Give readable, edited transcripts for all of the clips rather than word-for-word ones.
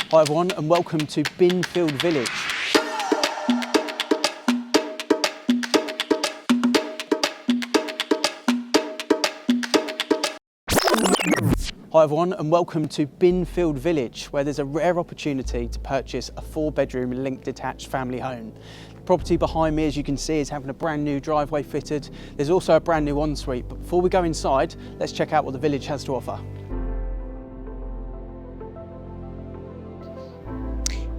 Hi everyone and welcome to Binfield Village. Hi everyone and welcome to Binfield Village, where there's a rare opportunity to purchase a 4-bedroom linked detached family home. The property behind me, as you can see, is having a brand new driveway fitted. There's also a brand new ensuite, but before we go inside, let's check out what the village has to offer.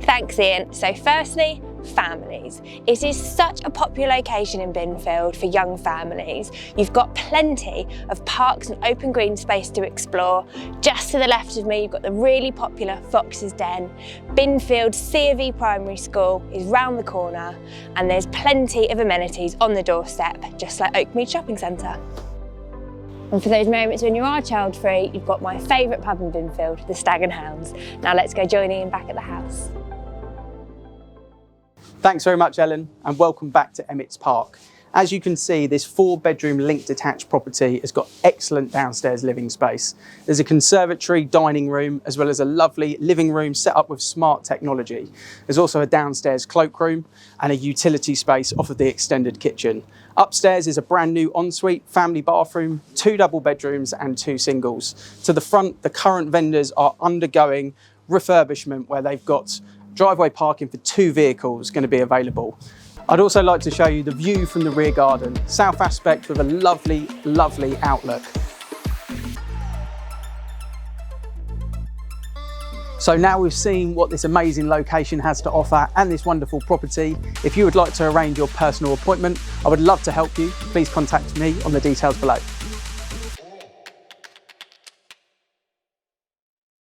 Thanks Ian. So firstly, families. It is such a popular location in Binfield for young families. You've got plenty of parks and open green space to explore. Just to the left of me, you've got the really popular Fox's Den. Binfield C of E Primary School is round the corner, and there's plenty of amenities on the doorstep, just like Oakmead Shopping Centre. And for those moments when you are child-free, you've got my favourite pub in Binfield, the Stag and Hounds. Now let's go join Ian back at the house. Thanks very much, Ellen, and welcome back to Emmett's Park. As you can see, this 4-bedroom linked detached property has got excellent downstairs living space. There's a conservatory dining room, as well as a lovely living room set up with smart technology. There's also a downstairs cloakroom and a utility space off of the extended kitchen. Upstairs is a brand new ensuite, family bathroom, 2 double bedrooms and 2 singles. To the front, the current vendors are undergoing refurbishment, where they've got driveway parking for 2 vehicles going to be available. I'd also like to show you the view from the rear garden, south aspect with a lovely, lovely outlook. So now we've seen what this amazing location has to offer and this wonderful property. If you would like to arrange your personal appointment, I would love to help you. Please contact me on the details below.